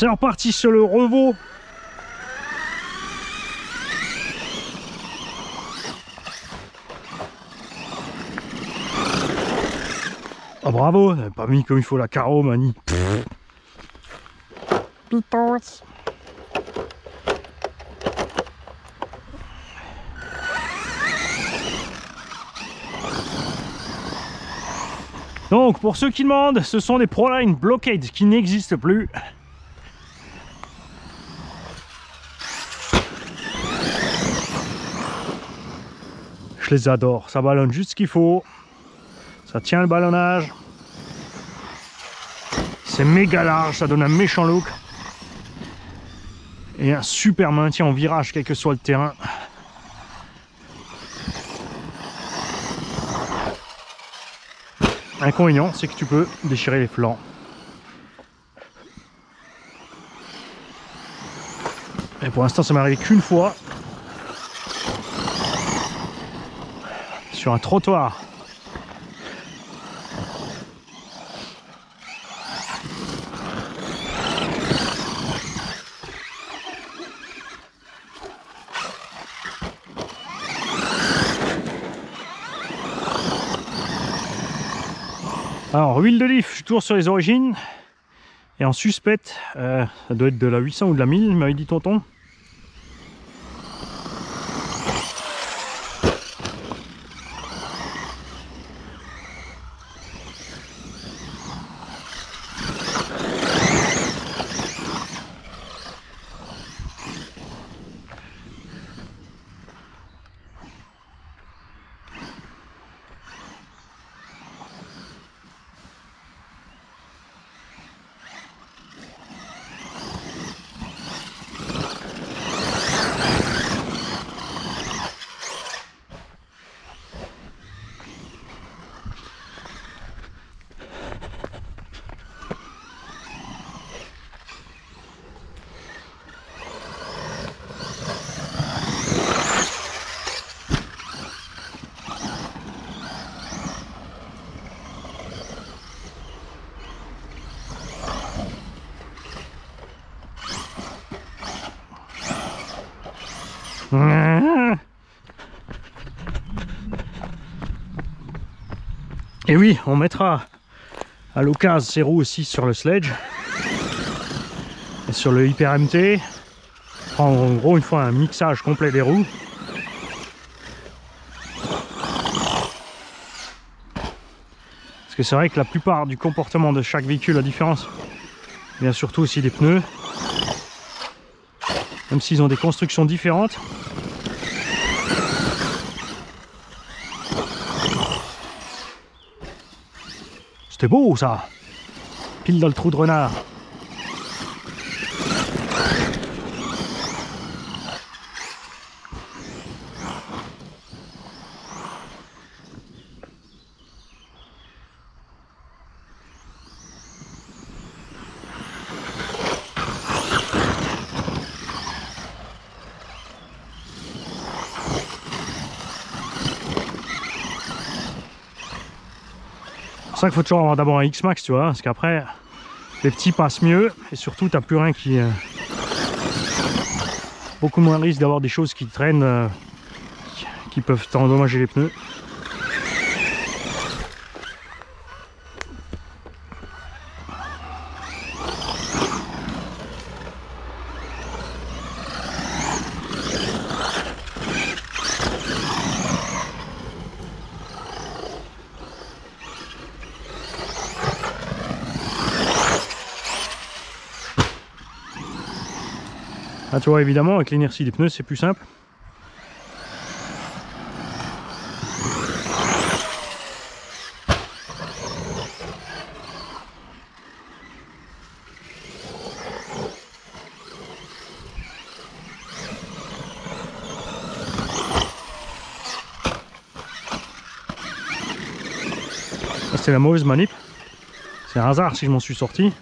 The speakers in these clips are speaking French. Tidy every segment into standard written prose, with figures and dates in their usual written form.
C'est reparti sur le revaux. Oh bravo, t'avais pas mis comme il faut la carreau, Mani. Pitos. Donc pour ceux qui demandent, ce sont des Proline Blockade qui n'existent plus. Je les adore, ça ballonne juste ce qu'il faut. Ça tient le ballonnage. C'est méga large, ça donne un méchant look. Et un super maintien en virage, quel que soit le terrain. L'inconvénient, c'est que tu peux déchirer les flancs. Et pour l'instant, ça m'est arrivé qu'une fois. Sur un trottoir. Alors, huile de lift, je suis toujours sur les origines. Et en suspecte, ça doit être de la 800 ou de la 1000, m'avait dit tonton. Et oui, on mettra à l'occasion ces roues aussi sur le sledge et sur le Hyper MT. Prendre en gros une fois un mixage complet des roues. Parce que c'est vrai que la plupart du comportement de chaque véhicule a différence. Bien surtout aussi des pneus. Même s'ils ont des constructions différentes. C'était beau ça, pile dans le trou de renard. C'est ça qu'il faut toujours avoir d'abord un X-Max, tu vois, parce qu'après les petits passent mieux et surtout t'as plus rien qui... beaucoup moins de risque d'avoir des choses qui traînent, qui peuvent t'endommager les pneus. Ah, tu vois, évidemment, avec l'inertie des pneus, c'est plus simple. C'est la mauvaise manip. C'est un hasard si je m'en suis sorti.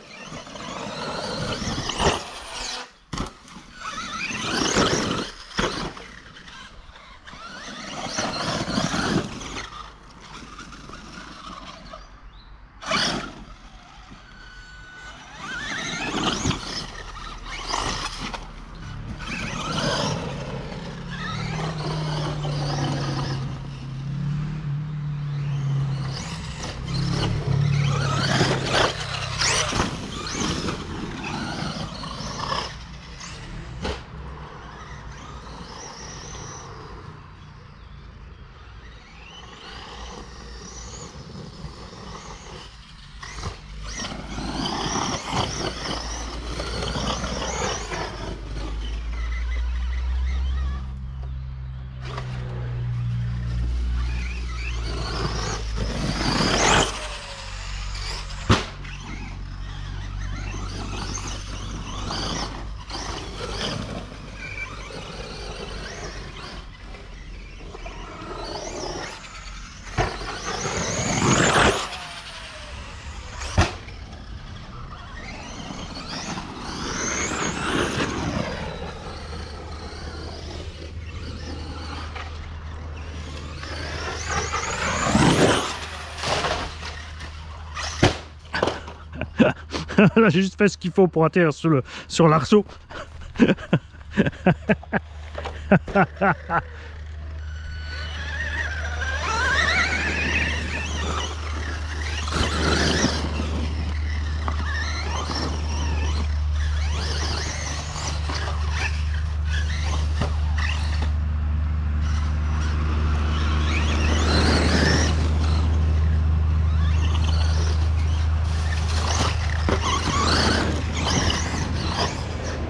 Là, j'ai juste fait ce qu'il faut pour atterrir sur l'arceau.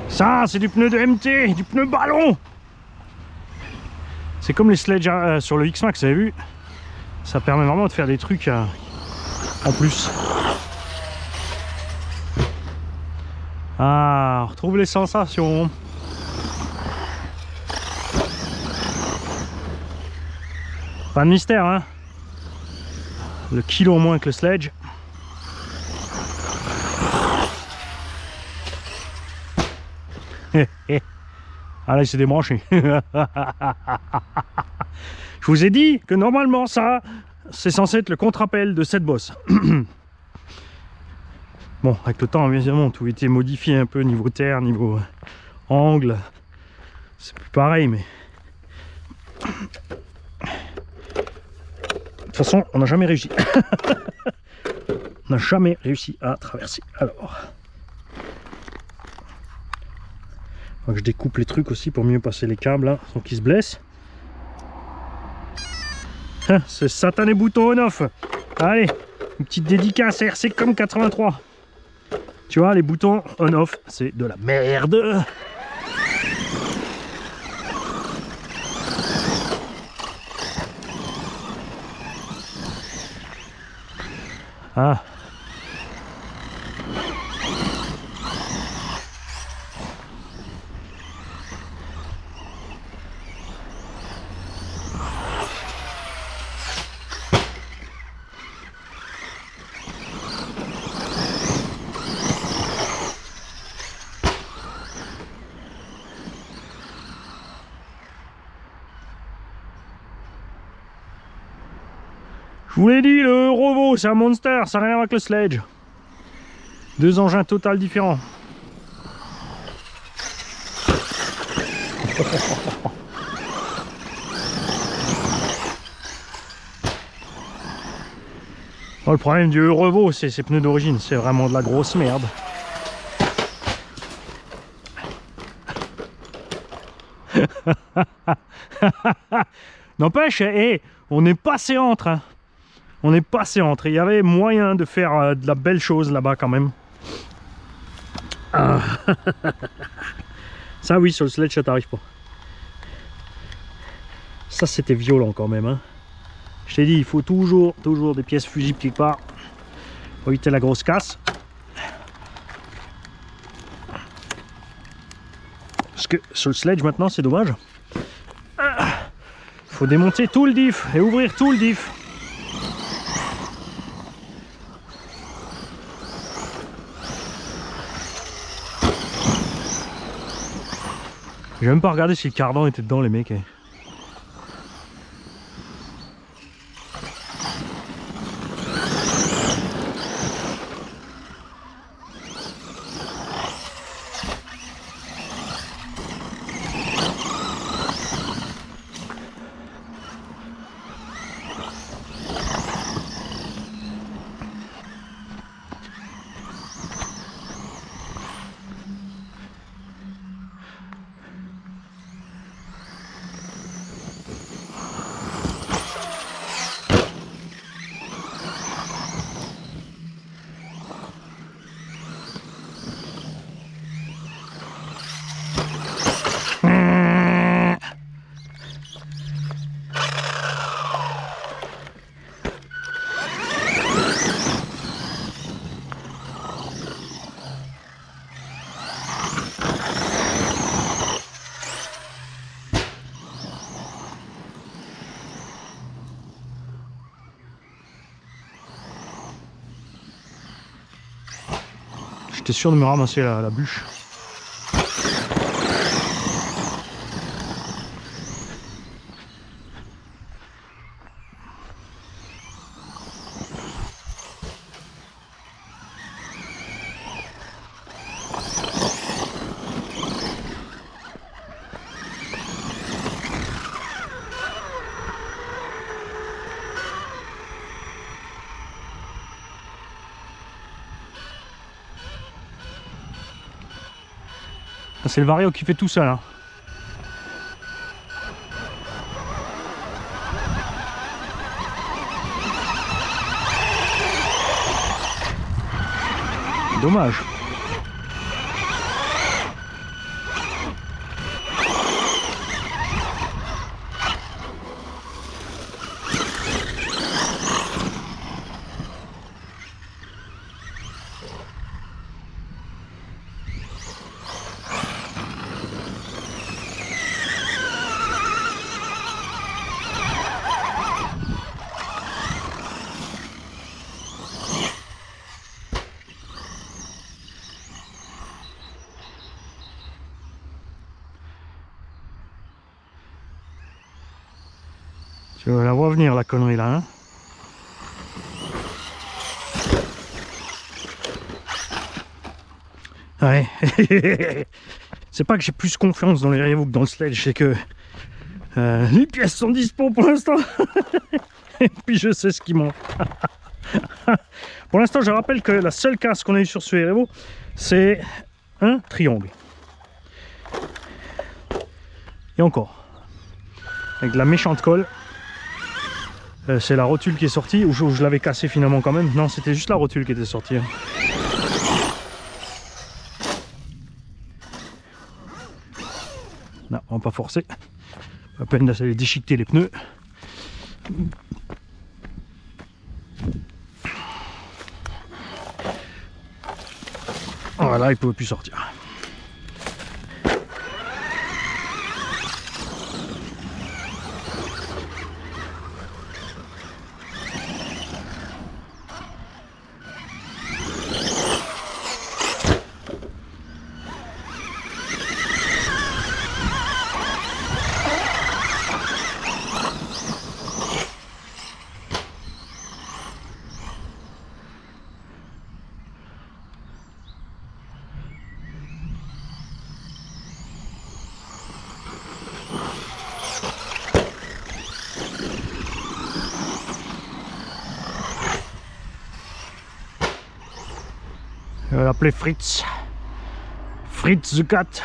Ça, c'est du pneu de MT, du pneu ballon. C'est comme les sledges sur le X-Max, vous avez vu? Ça permet vraiment de faire des trucs en plus. Ah, on retrouve les sensations. Pas de mystère, hein? Le kilo en moins que le sledge. Ah là il s'est débranché. Je vous ai dit que normalement ça c'est censé être le contre-appel de cette bosse. Bon, avec le temps évidemment tout a été modifié un peu niveau terre, niveau angle. C'est plus pareil, mais de toute façon on n'a jamais réussi. On n'a jamais réussi à traverser. Alors faut que je découpe les trucs aussi pour mieux passer les câbles là, sans qu'ils se blessent. Ce satané bouton on-off. Allez, une petite dédicace RC comme 83. Tu vois, les boutons on-off, c'est de la merde. Ah. Je vous l'ai dit, le Rovo, c'est un monster, ça n'a rien à voir avec le sledge. Deux engins total différents. Oh, le problème du Rovo, c'est ses pneus d'origine, c'est vraiment de la grosse merde. N'empêche, hey, on est passé entre. Hein. On est passé entre. Il y avait moyen de faire de la belle chose là-bas quand même. Ah. Ça oui, sur le sledge, ça t'arrive pas. Ça c'était violent quand même. Hein. Je t'ai dit, il faut toujours des pièces fusibles quelque part. Pour éviter la grosse casse. Parce que sur le sledge maintenant, c'est dommage. Il faut démonter tout le diff et ouvrir tout le diff. J'ai même pas regardé si le cardan était dedans, les mecs. J'étais sûr de me ramasser la bûche. C'est le Vario qui fait tout ça là. Dommage. Tu la vois venir la connerie là, hein? Ouais. C'est pas que j'ai plus confiance dans les rivaux que dans le sledge, c'est que les pièces sont dispo pour l'instant. Et puis je sais ce qui manque. Pour l'instant, je rappelle que la seule casse qu'on a eu sur ce Erevo, c'est un triangle. Et encore, avec de la méchante colle. C'est la rotule qui est sortie, ou je l'avais cassé finalement quand même. Non, c'était juste la rotule qui était sortie. Non, on va pas forcer. Pas peine d'aller déchiqueter les pneus. Voilà, il ne pouvait plus sortir. Je vais l'appeler Fritz. Fritz the Cat.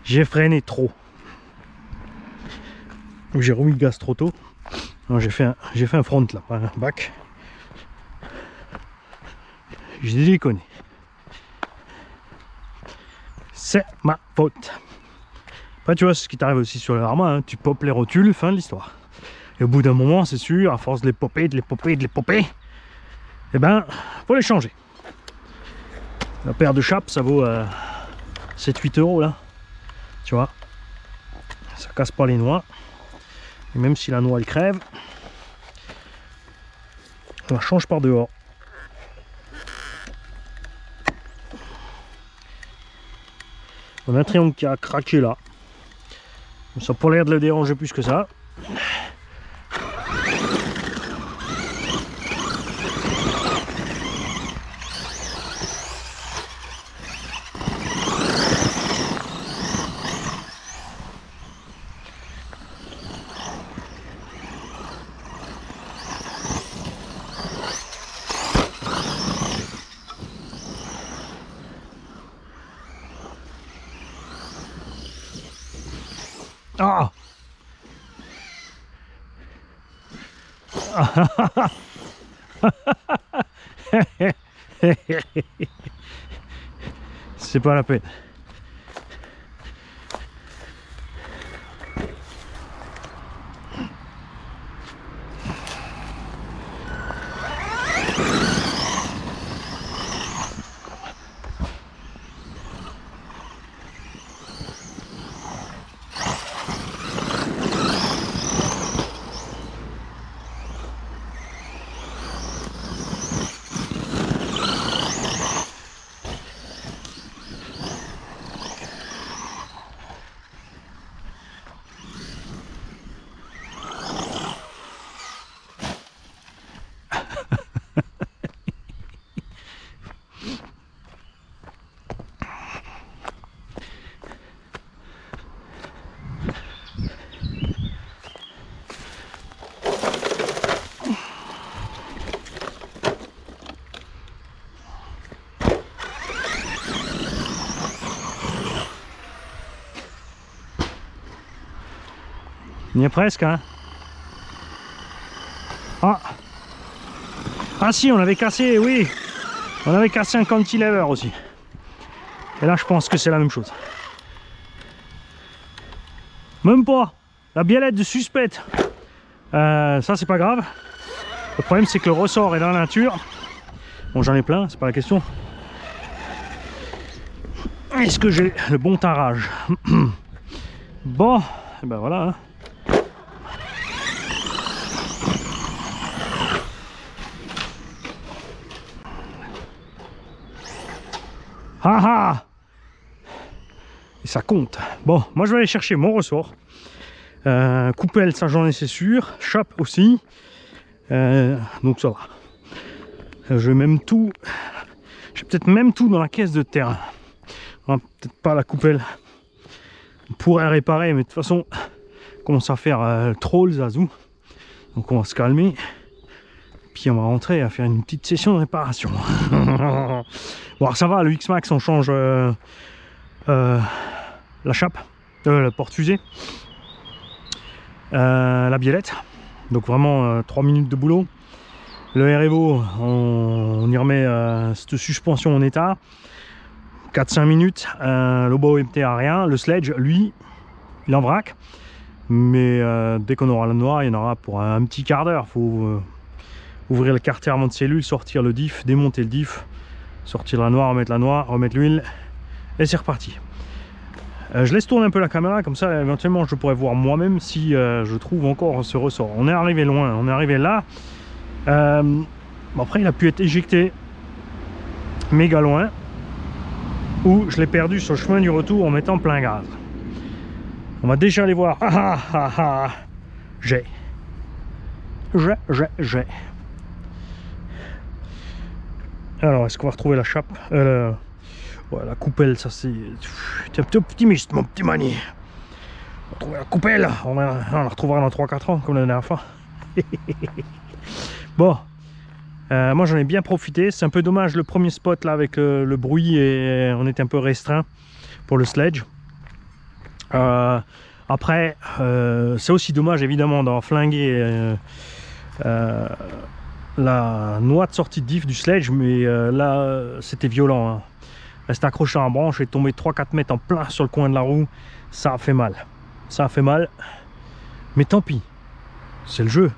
J'ai freiné trop. J'ai remis le gaz trop tôt. J'ai fait un front là, pas un back. J'ai déconné. C'est ma faute. Après tu vois ce qui t'arrive aussi sur le Arma, hein. Tu popes les rotules, fin de l'histoire. Et au bout d'un moment, c'est sûr, à force de les popper, eh ben, faut les changer. La paire de chapes, ça vaut 7-8 € là. Tu vois, ça casse pas les noix. Et même si la noix elle crève, on la change par dehors. On a un triangle qui a craqué là. Ça n'a pas l'air de le déranger plus que ça. Ah! C'est pas la peine. On y est presque, hein. Ah. Ah si, on avait cassé, oui. On avait cassé un cantilever aussi. Et là, je pense que c'est la même chose. Même pas. La biellette de suspecte. Ça, c'est pas grave. Le problème, c'est que le ressort est dans la nature. Bon, j'en ai plein, c'est pas la question. Est-ce que j'ai le bon tarage? Bon, et ben voilà. Hein. Ah ah! Et ça compte. Bon, moi je vais aller chercher mon ressort. Coupelle, ça j'en ai, c'est sûr. Chape aussi. Donc ça va. Je vais même tout. J'ai peut-être même tout dans la caisse de terrain. Peut-être pas la coupelle. On pourrait réparer, mais de toute façon, on commence à faire trop le zazou. Donc on va se calmer. Puis on va rentrer à faire une petite session de réparation. Bon, alors ça va, le X-Max, on change la chape, la porte-fusée, la biellette. Donc vraiment 3 minutes de boulot. Le REVO, on y remet cette suspension en état. 4-5 minutes. L'OBOMT a rien. Le sledge, lui, il en vrac. Mais dès qu'on aura la noix, il y en aura pour un petit quart d'heure. Il faut ouvrir le carterement de cellule, sortir le diff, démonter le diff, sortir la noix, remettre l'huile. Et c'est reparti. Je laisse tourner un peu la caméra, comme ça éventuellement je pourrais voir moi-même si je trouve encore ce ressort. On est arrivé loin, on est arrivé là. Bon, après il a pu être éjecté méga loin, ou je l'ai perdu sur le chemin du retour en mettant plein gaz. On va déjà aller voir. Ah ah ah ah. J'ai. Alors est-ce qu'on va retrouver la chape? Ouais, la coupelle, ça c'est... T'es un peu optimiste, mon petit Mani. On va trouver la coupelle. On la retrouvera dans 3-4 ans, comme la dernière fois. Bon. Moi, j'en ai bien profité. C'est un peu dommage, le premier spot, là, avec le bruit, et on était un peu restreint pour le sledge. Après, c'est aussi dommage, évidemment, d'avoir flingué la noix de sortie de diff du sledge, mais là, c'était violent, hein. Rester accroché à la branche et tomber 3-4 mètres en plein sur le coin de la roue, ça a fait mal. Ça a fait mal. Mais tant pis. C'est le jeu.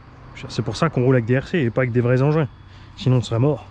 C'est pour ça qu'on roule avec des RC et pas avec des vrais engins. Sinon on serait mort.